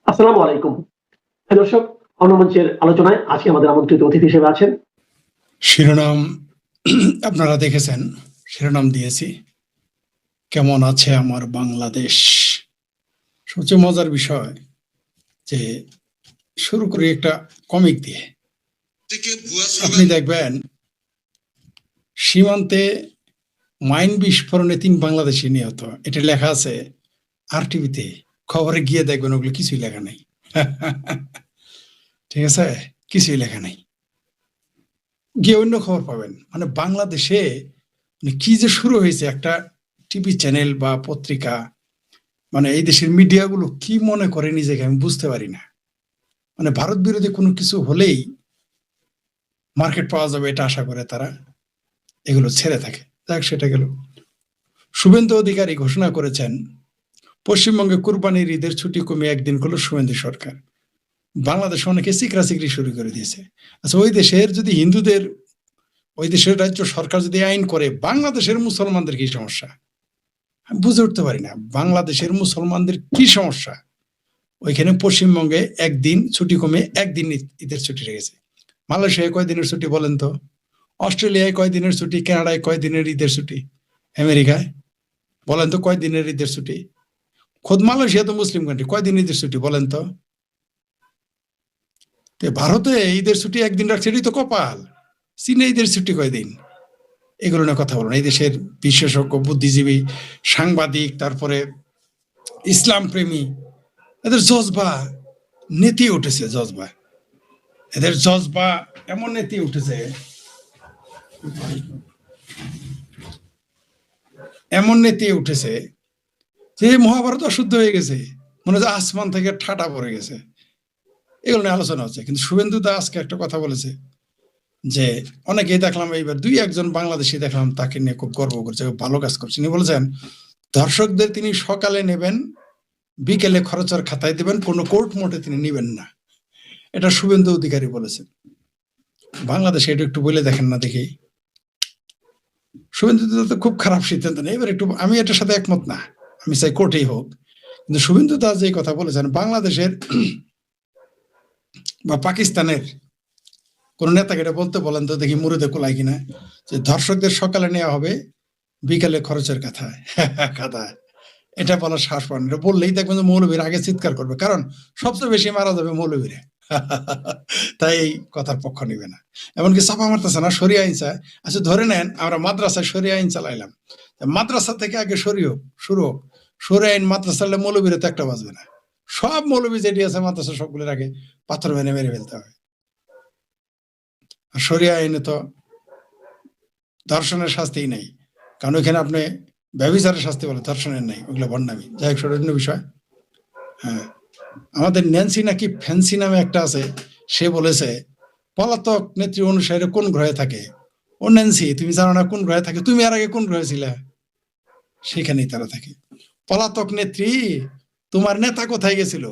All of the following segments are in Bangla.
আসসালামু আলাইকুম। দর্শক, অন্যমঞ্চের আলোচনায় আজকে আমাদের আমন্ত্রিত অতিথি হিসেবে আছেন শিরোনাম আপনারা দেখেছেন, শিরোনাম দিয়েছি, কেমন আছে আমার বাংলাদেশ। সবচেয়ে মজার বিষয় যে শুরু করি একটা কমিক দিয়ে। আপনি দেখবেন সীমান্তে মাইন বিস্ফোরণে 3 বাংলাদেশি নিহত, এটা লেখা আছে আর টিভিতে। খবরে গিয়ে দেখবেন ওগুলো কিছুই লেখা নাই। ঠিক আছে, কিছুই লেখা নাই। গিয়ে অন্য খবর পাবেন। মানে বাংলাদেশে কি যে শুরু হয়েছে, একটা টিভি চ্যানেল বা পত্রিকা, মানে এই দেশের মিডিয়াগুলো কি মনে করে নিজেকে আমি বুঝতে পারি না। মানে ভারত বিরোধী কোনো কিছু হলেই মার্কেট পাওয়া যাবে এটা আশা করে তারা এগুলো ছেড়ে থাকে। যাক, সেটা গেল। শুভেন্দু অধিকারী ঘোষণা করেছেন পশ্চিমবঙ্গে কুরবানির ঈদের ছুটি কমিয়ে একদিন করলো শুভেন্দু সরকার। বাংলাদেশে অনেকে চিকরি শুরু করে দিয়েছে। আচ্ছা, ওই দেশের যদি হিন্দুদের, ওই দেশের রাজ্য সরকার যদি আইন করে, বাংলাদেশের মুসলমানদের কি সমস্যা? আমি বুঝে উঠতে পারি না বাংলাদেশের মুসলমানদের কি সমস্যা। ওইখানে পশ্চিমবঙ্গে একদিন ছুটি কমে একদিন ঈদের ছুটি রেখেছে। মালয়েশিয়ায় কয় দিনের ছুটি বলেন তো? অস্ট্রেলিয়ায় কয় দিনের ছুটি? কানাডায় কয় দিনের ঈদের ছুটি? আমেরিকায় বলেন তো কয় দিনের ঈদের ছুটি? খোদ মালয়েশিয়া তো মুসলিম কান্ট্রি, কয় দিন ঈদের ছুটি বলেন তো? ভারতে ঈদের ছুটি একদিন রাখছে, এটাই তো কপাল। চীনে ঈদের ছুটি কয়দিন? এগুলো নিয়ে কথা বলুন। এই দেশের বিশেষজ্ঞ, বুদ্ধিজীবী, সাংবাদিক, তারপরে ইসলাম প্রেমী, এদের জজবা নেতিয়ে উঠেছে। জজবা, এদের জজবা এমন নেতিয়ে উঠেছে, এমন নেতিয়ে উঠেছে যে মহাভারত অশুদ্ধ হয়ে গেছে, মনে হচ্ছে আসমান থেকে ঠাটা পড়ে গেছে। এগুলো নিয়ে আলোচনা হচ্ছে। কিন্তু শুভেন্দু দা আজকে একটা কথা বলেছে যে অনেকেই দেখলাম, এইবার 2-1 বাংলাদেশি দেখলাম তাকে নিয়ে খুব গর্ব করছে, ভালো কাজ করছে। তিনি বলেছেন দর্শকদের তিনি সকালে নেবেন, বিকেলে খরচের খাতায় দেবেন, কোনো কোর্ট মোটে তিনি নেবেন না। এটা শুভেন্দু অধিকারী বলেছেন। বাংলাদেশে এটা একটু বলে দেখেন না দেখি। শুভেন্দু তো খুব খারাপ সিদ্ধান্ত নেই। এবার একটু আমি এটার সাথে একমত না, আমি চাই কোর্টেই হোক। কিন্তু শুভেন্দু দাস যে কথা বলেছেন, বাংলাদেশের বা পাকিস্তানের কোন নেতাকে এটা বলতে বলেন তো দেখি, মুরুদে কোলায় কিনা, যে দর্শকদের সকালে নেওয়া হবে, বিকালে খরচের খাতায়। এটা বলার সাহস পান। এটা বললেই দেখবেন যে মৌলবীর আগে চিৎকার করবে, কারণ সবচেয়ে বেশি মারা যাবে মৌলবীরে। তাই এই কথার পক্ষ নিবে না। এমনকি চাপা মারতেছে না, সরিয়ে আইন চায়। আচ্ছা, ধরে নেন আমরা মাদ্রাসায় সরিয়ে আইন চালাইলাম, মাদ্রাসা থেকে আগে শুরু হোক। সরিয়ে আইন মাদ্রাসা চালালে মৌলবীরে তো একটা বাঁচবে না। সব মৌলবী যেটি আছে মাদ্রাসা সবগুলোর আগে পাথর মেরে ফেলতে হবে। আর সরিয়ে আইনে তো ধর্ষণের শাস্তিই নেই, কারণ ওইখানে আপনি ব্যভিচারের শাস্তি বলে, ধর্ষণের নেই, ওগুলো বন্যামি। যাই হোক, সেটা অন্য বিষয়। হ্যাঁ, আমাদের ন্যান্সি নাকি ফ্যান্সি নামে একটা আছে, সে বলেছে পলাতক নেত্রী অনুসারে কোন গ্রহে থাকে। ও ন্যান্সি, তুমি জানো না কোন গ্রহে থাকে? তুমি আর আগে কোন গ্রহে ছিলে? সেখানেই তারা থাকে। পলাতক নেত্রী, তোমার নেতা কোথায় গেছিল?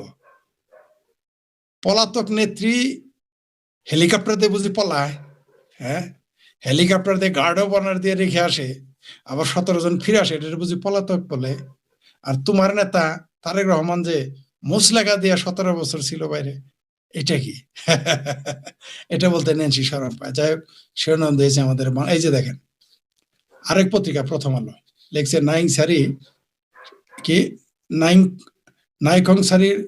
পলাতক নেত্রী হেলিকপ্টার দিয়ে বুঝি পলায়? হ্যাঁ, হেলিকপ্টার দিয়ে গার্ড অফ অনার দিয়ে রেখে আসে, আবার 17 জন ফিরে আসে, এটা বুঝি পলাতক বলে? আর তোমার নেতা তারেক রহমান যে মুসলেখা দিয়া 17 বছর ছিল বাইরে, এটা কি? এটা বলতে ন্যান্সি শরম পায়। যাই হোক, শিরোনাম দিয়েছে আমাদের। এই যে দেখেন, আরেক পত্রিকা প্রথম আলো লিখছে নাইকং সারির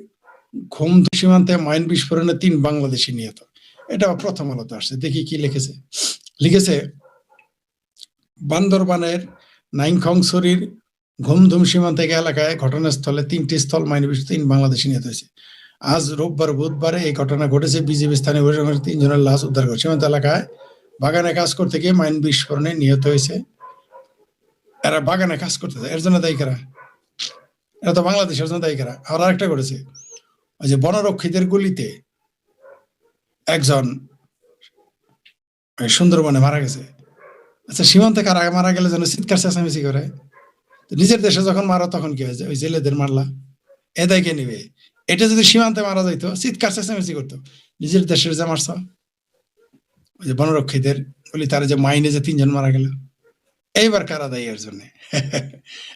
ঘুম সীমান্তে মাইন বিস্ফোরণে 3 বাংলাদেশি নিহত। এটা প্রথম আলোতে আসছে। দেখি কি লিখেছে। লিখেছে বান্দরবানের নাইখংছড়ির ঘুমধুম সীমান্ত এলাকায় ঘটনাস্থলে 3টি স্থল মাইন বিস্ফোরণে 3 বাংলাদেশি নিহত হয়েছে। আজ রোববার বুধবারে এই ঘটনা ঘটেছে। বিজিবি স্থানীয় 3 জনের লাশ উদ্ধার করে সীমান্ত এলাকায় বাগানে কাজ করতে গিয়ে মাইন বিস্ফোরণে নিহত হয়েছে। এরা বাগানে কাজ করতেছে, এর জন্য দায়ী কারা? এরা তো বাংলাদেশের জন্য দায়ী কারা? আর আরেকটা করেছে, ওই যে বনরক্ষীদের গুলিতে একজন সুন্দরবনে মারা গেছে। আচ্ছা, সীমান্তে কারা মারা গেলে যেন চিৎকার চেঁচামেচি করে, নিজের দেশে যখন মারা তখন কি হয়েছে? ওই জেলেদের মারলা, এ দায় কে নিবে? এটা যদি সীমান্তে মারা যাইতো, চিৎকার চেঁচামেচি করতো। নিজের দেশের যে মারছ, ওই যে বনরক্ষীদের বলি, তার যে মাইনে যে 3 জন মারা গেল, এইবার কারা দায়ী এর জন্য?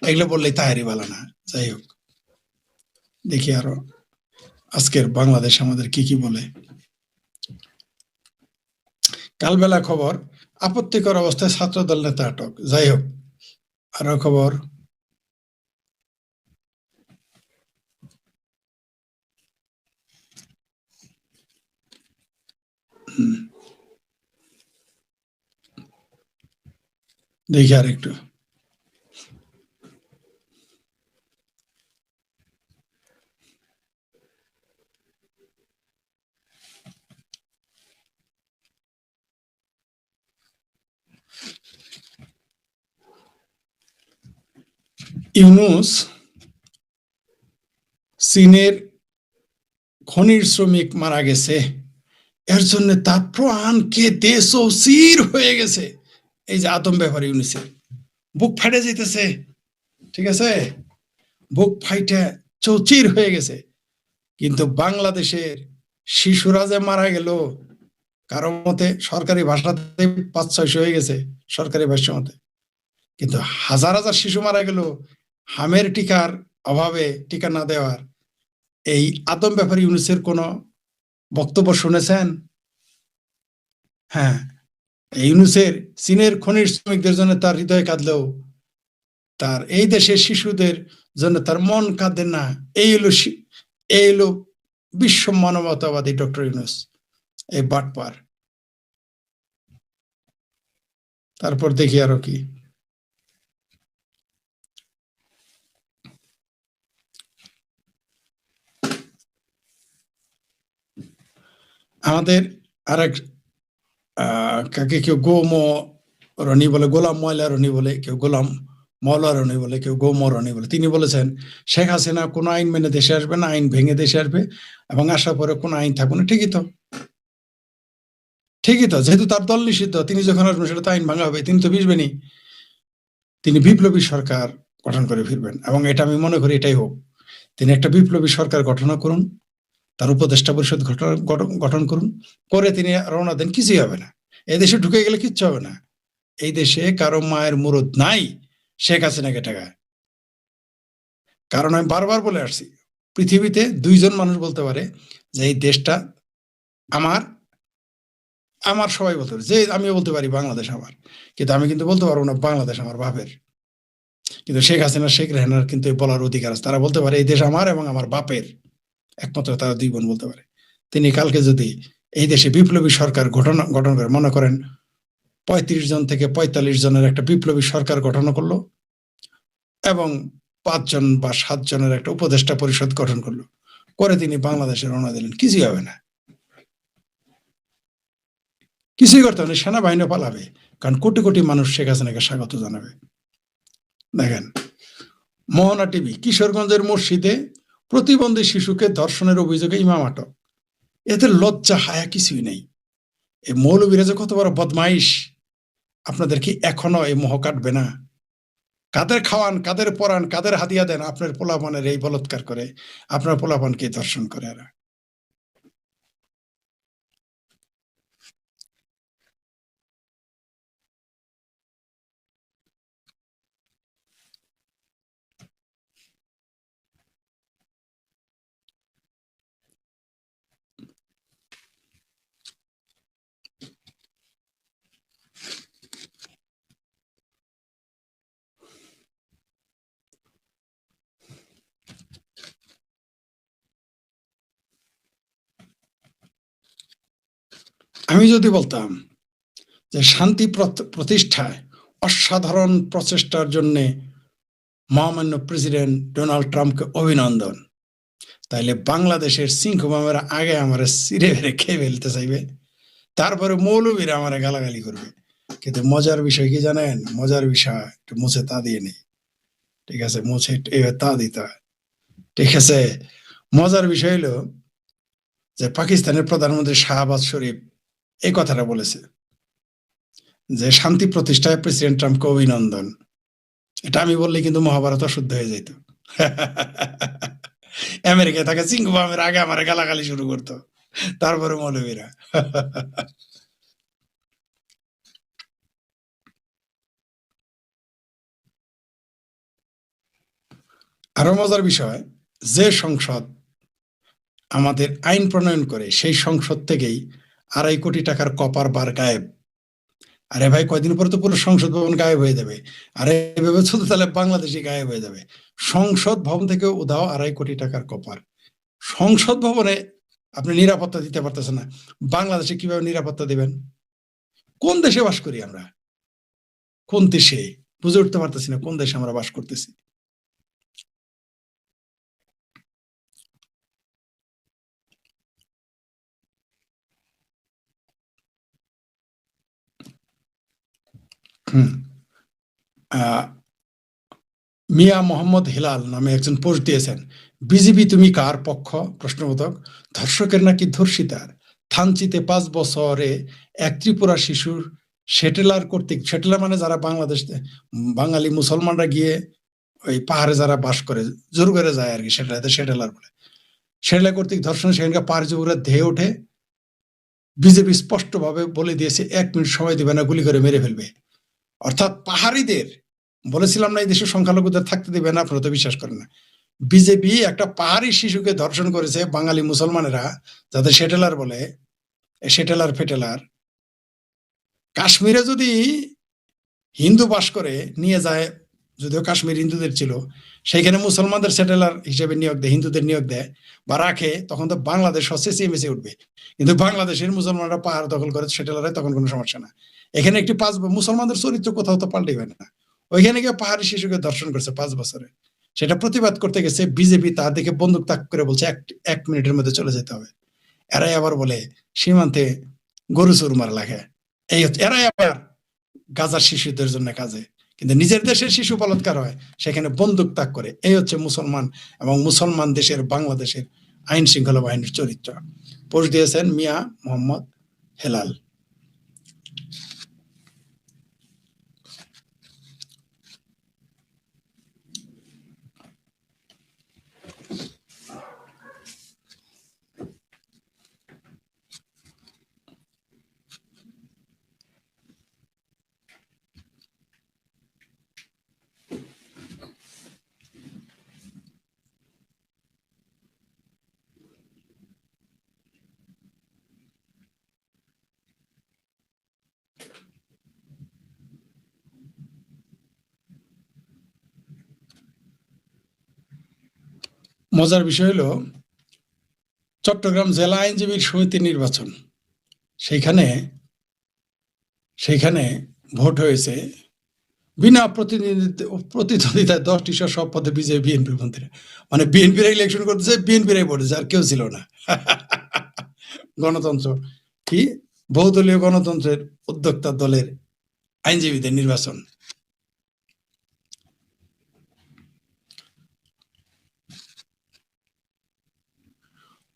এগুলো বললেই তাহারি ভালো না। যাই হোক, দেখি আরো। আজকের বাংলাদেশ আমাদের কি বলে। কালবেলা খবর, আপত্তিকর অবস্থায় ছাত্রদল নেতা আটক। যাই হোক, আরো খবর, দেখি আর একটু। ইউনুস চীনের খনির শ্রমিক মারা গেছে, এর জন্য তার প্রাণ কেঁদে চৌচির হয়ে গেছে। এই যে আদম ব্যাপার ইউনুসের বুক ফাটে যেতেছে, ঠিক আছে, বুক ফাইটে চৌচির হয়ে গেছে। কিন্তু বাংলাদেশের শিশুরা যে মারা গেল, কারো মতে সরকারি ভাষাতে 500-600 হয়ে গেছে সরকারি ভাষ্য মতে, কিন্তু হাজার হাজার শিশু মারা গেল হামের টিকার অভাবে, টিকা না দেওয়ার। এই আদম ব্যাপারী ইউনুসের কোন বক্তব্য শুনেছেন? হ্যাঁ, ইউনুসের চীনের খনির শ্রমিকদের জন্য তার হৃদয় কাঁদলেও তার এই দেশের শিশুদের জন্য তার মন কাঁদে না। এই হলো বিশ্ব মানবতাবাদী ডক্টর ইউনুস, এই বাটপার। তারপর দেখি আরো কি। আমাদের আরেক কাকে কেউ রনি বলে, গোলাম ময়লা রনি বলে, কেউ গোলাম মওলা রনি বলে, কেউ রনি বলে। তিনি বলেছেন শেখ হাসিনা কোন আইন মেনে দেশে আসবে না, আইন ভেঙে দেশে আসবে এবং আসার পরে কোন আইন থাকবে না। ঠিকই তো, যেহেতু তার দল নিষিদ্ধ, তিনি যখন আসবেন সেটা তো আইন ভাঙা হবে, তিনি তো ভিজবেনি। তিনি বিপ্লবী সরকার গঠন করে ফিরবেন এবং এটা আমি মনে করি এটাই হোক। তিনি একটা বিপ্লবী সরকার গঠন করুন, তার উপদেষ্টা পরিষদ গঠন করুন, করে তিনি রওনা দেন, কিছুই হবে না। এই দেশে ঢুকে গেলে কিচ্ছু হবে না। এই দেশে কারো মায়ের মুরদ নাই শেখ হাসিনাকে ঠেকায়। কারণ আমি বারবার বলে আসছি, পৃথিবীতে 2জন মানুষ বলতে পারে যে এই দেশটা আমার, সবাই বলতে পারে, যে আমিও বলতে পারি বাংলাদেশ আমার, কিন্তু আমি কিন্তু বলতে পারবো না বাংলাদেশ আমার বাপের। কিন্তু শেখ হাসিনা, শেখ রেহানার কিন্তু বলার অধিকার আছে। তারা বলতে পারে এই দেশ আমার এবং আমার বাপের, একমাত্র তারা 2 বোন বলতে পারে। তিনি কালকে যদি এই দেশে বিপ্লবী সরকার গঠন করে, মনে করেন 35 জন থেকে 45 জনের একটা বিপ্লবী সরকার গঠন করলো এবং 5 জন বা 7 জনের একটা উপদেষ্টা পরিষদ গঠন করলো, করে তিনি বাংলাদেশে রওনা দিলেন, কিছুই হবে না, কিছুই করতে হবে না। সেনাবাহিনী পালাবে, কারণ কোটি কোটি মানুষ শেখ হাসিনাকে স্বাগত জানাবে। দেখেন, মোহনা টিভি, কিশোরগঞ্জের মসজিদে প্রতিবন্ধী শিশুকে ধর্ষণের অভিযোগে ইমাম আটক। এতে লজ্জা হায়া কিছুই নেই। এই মৌলবীরা যে কত বড় বদমাইশ, আপনাদের কি এখনো এই মোহ কাটবে না? কাদের খাওয়ান, কাদের পরান, কাদের হাদিয়া দেন আপনার পোলাপানের এই বলৎকার করে, আপনার পোলাপানকে দর্শন করে। এরা আমি যদি বলতাম যে শান্তি প্রতিষ্ঠায় অসাধারণ প্রচেষ্টার জন্য মহামান্য প্রেসিডেন্ট ডোনাল্ড ট্রাম্পকে অভিনন্দন, তাইলে বাংলাদেশের সিংহমামেরা আগে আমার সিরে বেড়ে খেয়ে ফেলতে চাইবে, তারপরে মৌলবীরা আমার গালাগালি করবে। কিন্তু মজার বিষয় কি জানেন? মজার বিষয় একটু মুছে তা দিয়ে নেই, ঠিক আছে, মুছে এবার তা দিতে হয়, ঠিক আছে। মজার বিষয় হলো যে পাকিস্তানের প্রধানমন্ত্রী শাহবাজ শরীফ এই কথাটা বলেছে যে শান্তি প্রতিষ্ঠায় প্রেসিডেন্ট ট্রাম্পকে অভিনন্দন। এটা আমি বললে কিন্তু মহাভারত অশুদ্ধ হয়ে যেত। আমেরিকায় থাকা সিংহবামের আগে আমার গালাগালি শুরু করতো, তারপরে মৌলবীরা। আরো মজার বিষয়, যে সংসদ আমাদের আইন প্রণয়ন করে সেই সংসদ থেকেই 2.5 কোটি টাকার কপার বার গায়েব। আরে ভাই, কয়দিন পরে তো পুরো সংসদ ভবন গায়েব হয়ে যাবে। আরে এভাবে চলতে তাহলে বাংলাদেশই গায়েব হয়ে যাবে। সংসদ ভবন থেকে উধাও 2.5 কোটি টাকার কপার। সংসদ ভবনে আপনি নিরাপত্তা দিতে পারতেছেন না, বাংলাদেশে কিভাবে নিরাপত্তা দিবেন? কোন দেশে বাস করি আমরা? কোন দেশে? বুঝে উঠতে পারতেছি না কোন দেশে আমরা বাস করতেছি। মিয়া মোহাম্মদ হিলাল নামে একজন পোস্ট দিয়েছেন, বিজিবি তুমি কার পক্ষ? প্রশ্নবোধক। ধর্ষকের নাকি ধর্ষিতার? থানচিতে 5 বছরে এক ত্রিপুরা শিশুর সেটেলার কর্তৃক, সেটেলার মানে যারা বাংলাদেশ বাঙালি মুসলমানরা গিয়ে ওই পাহাড়ে যারা বাস করে জোর করে যায় আর কি, সেটেলার বলে, সেটেলার কর্তৃক ধর্ষণ, সেখানকার পাহাড় যুবকরা ধেয়ে ওঠে। বিজেপি স্পষ্টভাবে বলে দিয়েছে 1 মিনিট সময় দিবে না, গুলি করে মেরে ফেলবে। অর্থাৎ পাহাড়িদের বলেছিলাম না এই দেশের সংখ্যালঘুদের থাকতে দিবে না, আপনারা তো বিশ্বাস করেন না। বিজেপি একটা পাহাড়ি শিশুকে ধর্ষণ করেছে বাঙালি মুসলমানেরা, যাদের সেটেলার বলে, সেটেলার ফেটেলার। কাশ্মীরে যদি হিন্দু বাস করে নিয়ে যায়, যদিও কাশ্মীর হিন্দুদের ছিল, সেইখানে মুসলমানদের সেটেলার হিসেবে নিয়োগ দেয়, হিন্দুদের নিয়োগ দেয় বা রাখে, তখন তো বাংলাদেশ হচ্ছে চেঁচে উঠবে। কিন্তু বাংলাদেশের মুসলমানরা পাহাড় দখল করে সেটেলারে, তখন কোনো সমস্যা না। এখানে একটি মুসলমানদের চরিত্র কোথাও তো পাল্টাইবে না। ওইখানে গিয়ে পাহাড়ি শিশুকে ধর্ষণ করছে 5 বছরে, সেটা প্রতিবাদ করতে গেছে বিজেপি, তার দিকে বন্দুক তাক করে বলছে 1 মিনিটের মধ্যে চলে যেতে হবে। এরাই আবার বলে সীমান্তে গরু চোর মারা লাগে, এই এরাই আবার গাজার শিশুদের জন্য কাজে, কিন্তু নিজের দেশের শিশু বলাৎকার হয় সেখানে বন্দুক তাক করে। এই হচ্ছে মুসলমান এবং মুসলমান দেশের বাংলাদেশের আইন শৃঙ্খলা বাহিনীর চরিত্র। পোস্ট দিয়েছেন মিয়া মোহাম্মদ হেলাল। মজার বিষয় হলো, চট্টগ্রাম জেলা আইনজীবী সমিতির নির্বাচন, সেইখানে ভোট হয়েছে বিনা প্রতিদ্বন্দ্বিতায় 10টি সব পদে বিজেপি বিএনপির মন্ত্রী। মানে বিএনপির ইলেকশন করতেছে, বিএনপির ভোটেছে, আর কেউ ছিল না। গণতন্ত্র কি, বহুদলীয় গণতন্ত্রের উদ্যোক্তা দলের আইনজীবীদের নির্বাচন।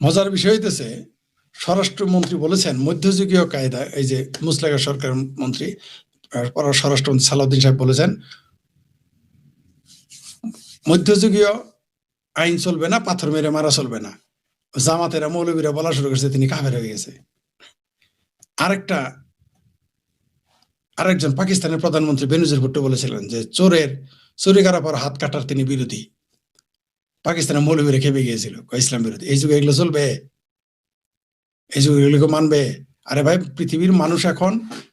মজার বিষয় হইতেছে, স্বরাষ্ট্রমন্ত্রী বলেছেন মধ্যযুগীয় কায়দা, এই যে মুসলেগা সরকার মন্ত্রী স্বরাষ্ট্রমন্ত্রী সালাউদ্দিন সাহেব বলেছেন মধ্যযুগীয় আইন চলবে না, পাথর মেরে মারা চলবে না। জামাতেরা মৌলবীরা বলা শুরু করছে তিনি কাফের হয়ে গেছে। আরেকজন পাকিস্তানের প্রধানমন্ত্রী বেনজির ভুট্টো বলেছিলেন যে চুরি করার পর হাত কাটার তিনি বিরোধী। পাকিস্তানের মৌলবীরা খেপে গিয়েছিল, ইসলাম বিরোধী। এই যুগে এগুলো চলবে? এই যুগে এগুলোকে মানবে? আরে ভাই, পৃথিবীর মানুষ এখন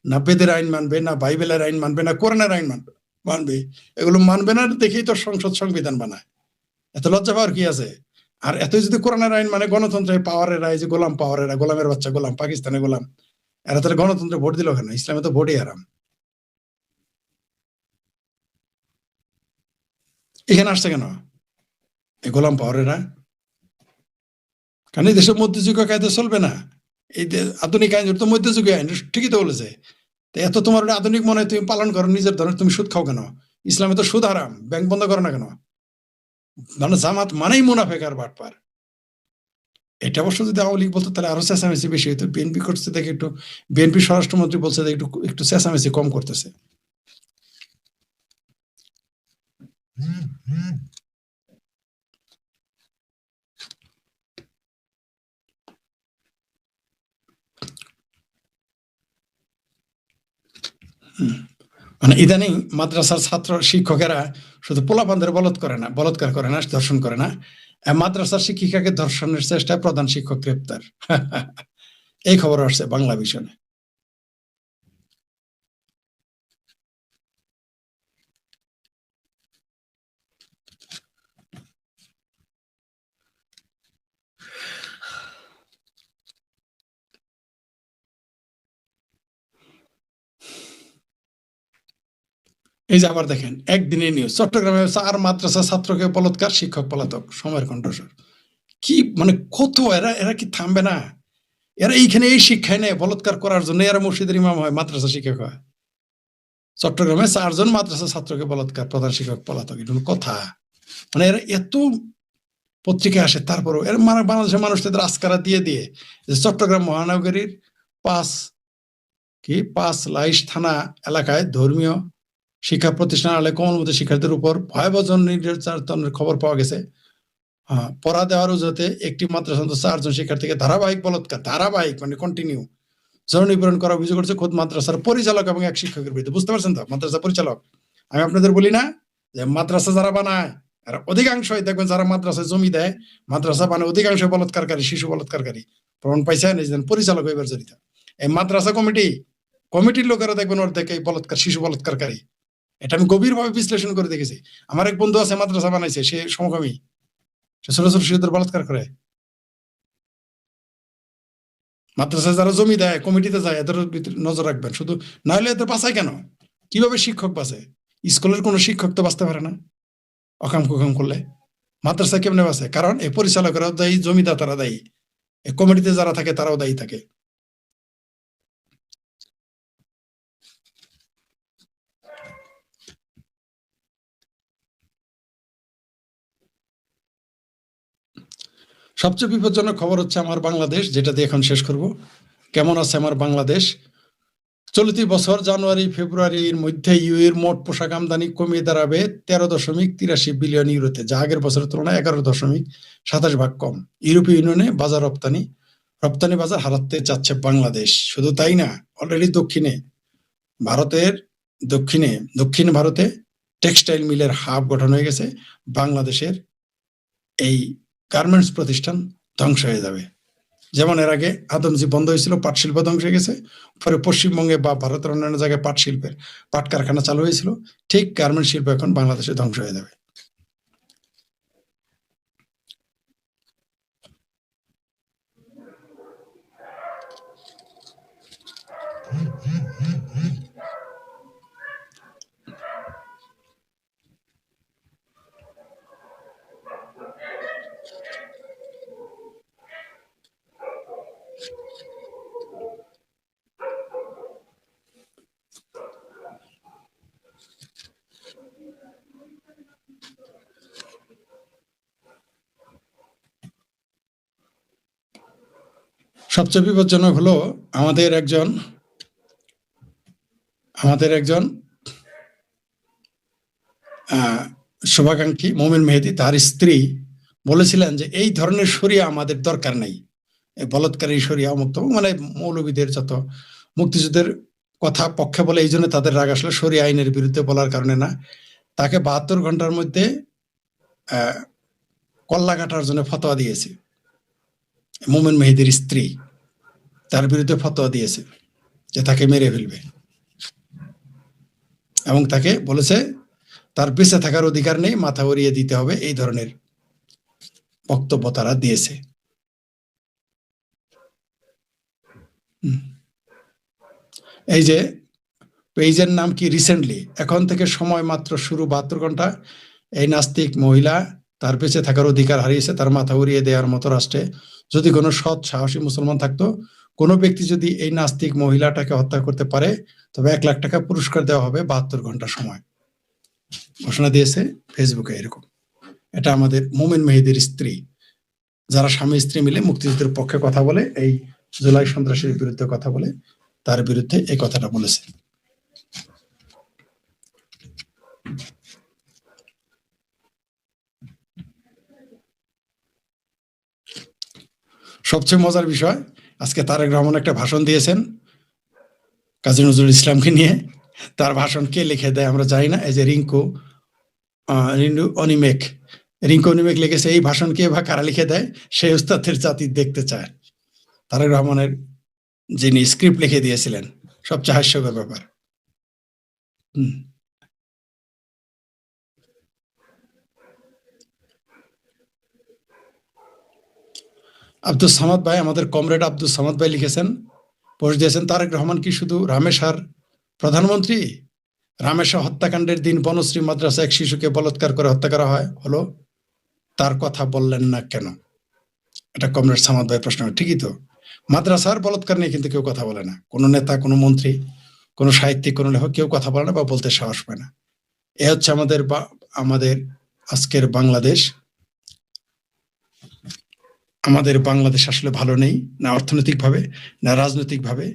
না বেদের আইন মানবে, না বাইবেলের আইন মানবে, না কোরআনের আইন মানবে। এগুলো মানবে না দেখেই তো সংসদ সংবিধান বানায়। এত লজ্জা পাওয়ার কি আছে? আর এত যদি কোরআনের আইন মানে গণতন্ত্রের পাওয়ারের আই, যে গোলামের বাচ্চা গোলাম, পাকিস্তানের গোলাম, এরা তাহলে গণতন্ত্রে ভোট দিল কেন? ইসলামে তো ভোটই হারাম। এখানে আসছে কেন এই গোলাম পাওয়ারেরা? কারণ এই দেশের মধ্যযুগীয় কায়দা চলবে না। এই আধুনিক আইন তো মধ্যযুগীয় আইন, ঠিকই তো বলেছে। এত তোমার আধুনিক মনে তুমি পালন করো, নিজের ধরনের তুমি সুদ খাও কেন? ইসলামে তো সুদ হারাম, ব্যাংক বন্ধ করো না কেন? মানে জামাত মানেই মুনাফেক আর বাটপার। এটা অবশ্য যদি আওয়ামী লীগ বলতো তাহলে আরো চেঁচামেচি বেশি হইতো। বিএনপি করছে দেখে একটু, বিএনপি স্বরাষ্ট্রমন্ত্রী বলছে যে একটু চেঁচামেচি কম করতেছে। মানে ইদানিং মাদ্রাসার ছাত্র শিক্ষকেরা শুধু পোলাপানদের বলাৎকার করে না, ধর্ষণ করে না, মাদ্রাসার শিক্ষিকাকে ধর্ষণের চেষ্টায় প্রধান শিক্ষক গ্রেপ্তার। এই খবর আসছে বাংলা ভিশনে। এই যে আবার দেখেন একদিনের নিউজ, চট্টগ্রামে 4 মাদ্রাসা ছাত্রকে বলাৎকার, শিক্ষক পলাতক। সময়ের কণ্ঠস্বর। কি মানে কত এরা এরা কি থামবে না? এরা এইখানে এই শিক্ষায় নেয় বলাৎকার করার জন্য, এরা মসজিদের ইমাম হয়, মাদ্রাসা শিক্ষক হয়। চট্টগ্রামে 4 জন মাদ্রাসা ছাত্রকে বলাৎকার, প্রধান শিক্ষক পলাতক। এটা হলো কথা? মানে এরা এত পত্রিকায় আসে, তারপরও এরা বাংলাদেশের মানুষ তাদের আস্কারা দিয়ে দিয়ে যে চট্টগ্রাম মহানগরীর 5 লাইশ থানা এলাকায় ধর্মীয় শিক্ষা প্রতিষ্ঠান আলে কোমলমতি শিক্ষার্থীদের উপর ভয়াবহ নির্যাতনের খবর পাওয়া গেছে। পড়া দেওয়ার অজুহাতে একটি মাদ্রাসা 4 জন শিক্ষার্থীকে ধারাবাহিক বলাৎকার, ধারাবাহিক মানে কন্টিনিউ যৌন করার অভিযোগ করছে খোদ মাদ্রাসার পরিচালক এবং এক শিক্ষকের বিরুদ্ধে। বুঝতে পারছেন তো? মাদ্রাসা পরিচালক। আমি আপনাদের বলি না যে মাদ্রাসা যারা বানায় এরা অধিকাংশই দেখবেন, যারা মাদ্রাসায় জমি দেয়, মাদ্রাসা বানায়, অধিকাংশ বলাৎকারী, শিশু বলাৎকারী। প্রমাণ পাইছেন? এই যে পরিচালক এবার জড়িত। এই মাদ্রাসা কমিটির লোকেরা দেখবেন অর্ধেক এই বলাৎকার, শিশু বলাৎকারী। এটা আমি গভীরভাবে বিশ্লেষণ করে দেখেছি। আমার এক বন্ধু আছে মাদ্রাসা বানাইছে, সে সমকামী, সে ছোট ছোট শিশুদের বলাৎকার করে। মাদ্রাসায় যারা জমি দেয়, কমিটিতে যায়, এদের নজর রাখবেন শুধু, না হলে এদের বাঁচায় কেন? কিভাবে শিক্ষক বাঁচে? স্কুলের কোনো শিক্ষক তো বাঁচতে পারে না অকাম কুকাম করলে। মাদ্রাসা কেমনে বাঁচে? কারণ এই পরিচালকরাও দায়ী, জমিদাতারা দায়ী, এই কমিটিতে যারা থাকে তারাও দায়ী থাকে। সবচেয়ে বিপজ্জনক খবর হচ্ছে আমার বাংলাদেশ, যেটা দিয়ে এখন শেষ করব। কেমন আছে আমার বাংলাদেশ? চলতি বছর জানুয়ারি ফেব্রুয়ারির মধ্যে ইউএর মোট পোশাক আমদানি কমিয়ে দাঁড়াবে 13.83 বিলিয়ন ইউরোতে, যা আগের বছরের তুলনায় 11.27% কম। ইউরোপীয় ইউনিয়নে বাজার রপ্তানি বাজার হারাতে যাচ্ছে বাংলাদেশ। শুধু তাই না, অলরেডি দক্ষিণ ভারতে টেক্সটাইল মিলের হাব গঠন হয়ে গেছে। বাংলাদেশের এই গার্মেন্টস প্রতিষ্ঠান ধ্বংস হয়ে যাবে। যেমন এর আগে আদমজি বন্ধ হয়েছিল, পাট শিল্প ধ্বংস হয়ে গেছে। পরে পশ্চিমবঙ্গে বা ভারতের অন্যান্য জায়গায় পাট কারখানা চালু হয়েছিল। ঠিক গার্মেন্ট শিল্প এখন বাংলাদেশে ধ্বংস হয়ে যাবে। সবচেয়ে বিপজ্জনক হলো আমাদের একজন শুভাকাঙ্ক্ষী মোমেন মেহেদী, তার স্ত্রী বলেছিলেন যে এই ধরনের শরিয়া আমাদের দরকার নাই, এই বলৎকারী শরিয়া মুক্ত, মানে মৌলবীদের যত মুক্তিযুদ্ধের কথা পক্ষে বলে, এই জন্য তাদের রাগ আসলে শরিয়া আইনের বিরুদ্ধে বলার কারণে না। তাকে 72 ঘন্টার মধ্যে কল্লা কাটার জন্য ফতোয়া দিয়েছে। মোমেন মেহেদীর স্ত্রী তার বিরুদ্ধে ফতোয়া দিয়েছে যে তাকে মেরে ফেলবে, এবং তাকে বলেছে তার বেঁচে থাকার অধিকার নেই, মাথা উড়িয়ে দিতে হবে। এই ধরনের বক্তব্য তারা দিয়েছে। এই যে পেজের নাম কি, রিসেন্টলি, এখন থেকে সময় মাত্র শুরু 72 ঘন্টা। এই নাস্তিক মহিলা তার বেঁচে থাকার অধিকার হারিয়েছে, তার মাথা উড়িয়ে দেওয়ার মতো রাষ্ট্রে যদি কোনো সৎ সাহসী মুসলমান থাকতো, কোনো ব্যক্তি যদি এই নাস্তিক মহিলাটাকে হত্যা করতে পারে, তবে 1 লাখ টাকা পুরস্কার দেওয়া হবে 72 ঘন্টা সময়। ঘোষণা দিয়েছে ফেসবুকে এরকম। এটা আমাদের মোমেন মেহেদীর স্ত্রী, যারা স্বামী স্ত্রী মিলে মুক্তিযুদ্ধের পক্ষে কথা বলে, এই জুলাই সন্ত্রাসের বিরুদ্ধে কথা বলে, তার বিরুদ্ধে এই কথাটা বলেছে। সবচেয়ে মজার বিষয়, আজকে তারেক রহমান একটা ভাষণ দিয়েছেন কাজী নজরুল ইসলামকে নিয়ে। তার ভাষণ কে লিখে দেয় আমরা জানি না। এই যে রিঙ্কু অনিমেক, রিঙ্কনিমেক লিখেছে এই ভাষণ কে বা কারা লিখে দেয় সেই উস্তাদের জাতি দেখতে চায়। তারেক রহমানের যিনি স্ক্রিপ্ট লিখে দিয়েছিলেন, সবচেয়ে হাস্যকর ব্যাপার। আব্দুল সামাদ ভাই, আমাদের কমরেড আব্দুল সামাদ ভাই লিখেছেন, পোস্ট দিয়েছেন, তারেক রহমান কি শুধু রামেশার প্রধানমন্ত্রী? রামেশা হত্যাকাণ্ডের দিন বনশ্রী মাদ্রাসা এক শিশুকে বলাৎকার করে হত্যা করা হলো, তার কথা বললেন না কেন? এটা কমরেড সামাদ ভাই প্রশ্ন। ঠিকই তো, মাদ্রাসার বলাৎকার নিয়ে কিন্তু কেউ কথা বলে না, কোনো নেতা, কোনো মন্ত্রী, কোনো সাহিত্যিক, কোনো লেখক কেউ কথা বলে না বা বলতে সাহস পায় না। এ হচ্ছে আমাদের আজকের বাংলাদেশ। আমাদের বাংলাদেশ আসলে ভালো নেই, না অর্থনৈতিকভাবে, না রাজনৈতিকভাবে,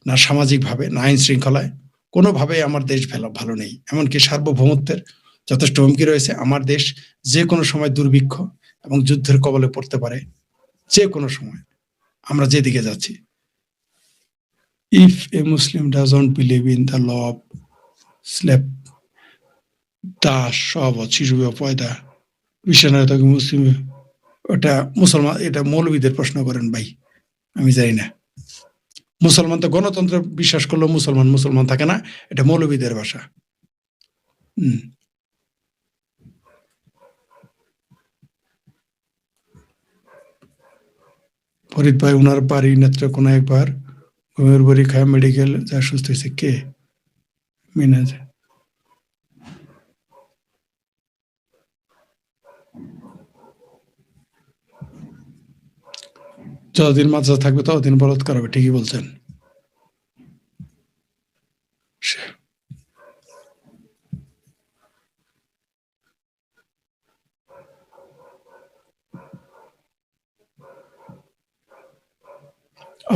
না সামাজিকভাবে, না আইন শৃঙ্খলায়, কোনোভাবে আমার দেশ ভালো নেই। এমনকি সার্বভৌমত্বের যথেষ্ট হুমকি রয়েছে। আমার দেশ যে কোনো সময় দুর্ভিক্ষ এবং যুদ্ধের কবলে পড়তে পারে, যে কোনো সময়, আমরা যেদিকে যাচ্ছি। If a Muslim doesn't believe in the law of slap thus সব শিশু পয়দা বিশ্বাস থাকে মুসলিম, ওটা মুসলমান, এটা মৌলবীদের প্রশ্ন করেন ভাই, আমি জানি না। মুসলমান তো গণতন্ত্র বিশ্বাস করলেও মুসলমান থাকে না, এটা মৌলবীদের ভাষা। ফরিদ ভাই, ওনার বাড়ি নেত্রকোনা, একবার ঘুমের বড়ি খায় মেডিকেল যা সুস্থ হয়েছে কে? মিনাজ। যতদিন মাদ্রাসা থাকবে ততদিন বলৎকার হবে, ঠিকই বলছেন।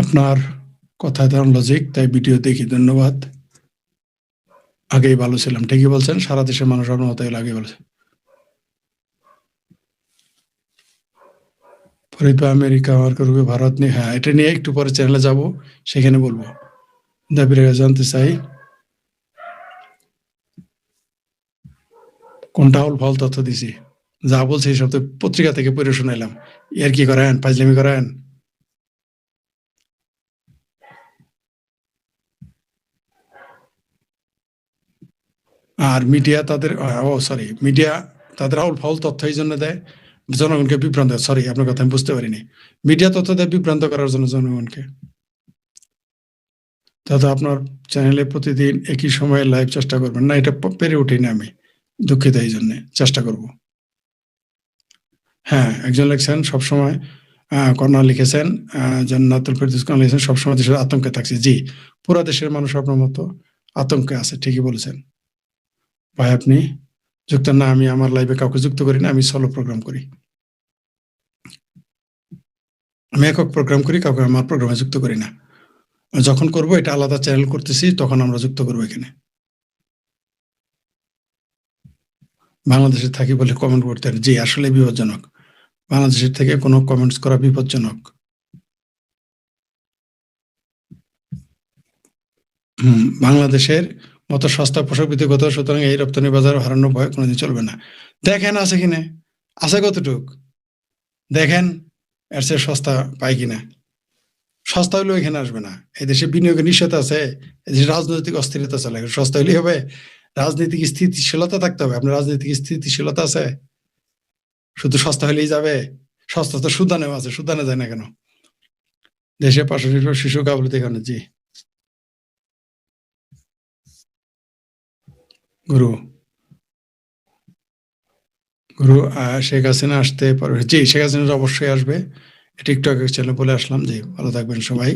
আপনার কথায় ধরুন লজিক, তাই ভিডিও দেখি, ধন্যবাদ। আগেই ভালো ছিলাম, ঠিকই বলছেন, সারা দেশের মানুষ আপনার মতো আগে বলছে। ফরিদ ভাই, আমেরিকা আমার করবে, ভারত নিয়ে, হ্যাঁ এটা নিয়ে একটু পরে চ্যানেলে যাব, সেখানে বলবো। দাবির জানতে চাই কোনটা হল ফল তথ্য দিছি, যা বলছে এই সব তো পত্রিকা থেকে পড়ে শোনাইলাম। এর কি করেন, ফাজলামি করেন? আর মিডিয়া তাদের মিডিয়া তাদের আউল ফাউল তথ্য এই জন্য দেয় জনগণকে বিভ্রান্ত, সরি আপনার কথা আমি বুঝতে পারিনি। মিডিয়া তথ্য দেয় বিভ্রান্ত করার জন্য জনগণকে। দাদা, আপনার চ্যানেলে প্রতিদিন একই সময়ে লাইভ চেষ্টা করবেন না? এটা পেরে উঠিনি আমি, দুঃখিত, এই জন্য চেষ্টা করব। হ্যাঁ, একজন লিখছেন সবসময়, কর্ণা লিখেছেন, জান্নাতুল ফেরদৌস কর্ণা লিখেছেন সবসময় দেশের আতঙ্কে থাকছে। জি, পুরা দেশের মানুষ আপনার মতো আতঙ্কে আছে, ঠিকই বলেছেন ভাই। আপনি যুক্ত না? আমি আমার লাইভে কাউকে যুক্ত করি না, আমি সলো প্রোগ্রাম করি, আমি একক প্রোগ্রাম করি, কাউকে আমার প্রোগ্রামে যুক্ত করি না। যখন করব এটা আলাদা চ্যানেল করতেছি, তখন আমরা যুক্ত করবো এখানে। বাংলাদেশে থাকি বলে কমেন্ট করতেন, জি আসলে বিপজ্জনক, বাংলাদেশের থেকে কোনো কমেন্টস করা বিপজ্জনক। বাংলাদেশের মতো সস্তা পোশাক বিধিগত, সুতরাং এই রপ্তানি বাজার হারানোর ভয় কোনোদিন চলবে না। দেখেন আছে কিনা, আছে কতটুক, দেখেন এর চেয়ে সস্তা পাই কিনা। সস্তা হলেও এখানে আসবে না, এদেশে বিনিয়োগের নিষেধ আছে, এদেশে রাজনৈতিক অস্থিরতা চলে, সস্তা হলেই হবে? রাজনৈতিক স্থিতিশীলতা থাকতে হবে। আপনার রাজনৈতিক স্থিতিশীলতা আছে? শুধু সস্তা হলেই যাবে? সস্তা তো সুদানেও আছে, সুদানে যায় না কেন? দেশে 500 শিশু গাফিলতি এখানে। জি গুরু শেখ হাসিনা আসতে পারবে? জি, শেখ হাসিনা অবশ্যই আসবে, এটা একটু আগে চ্যানেলে বলে আসলাম। জি, ভালো থাকবেন সবাই।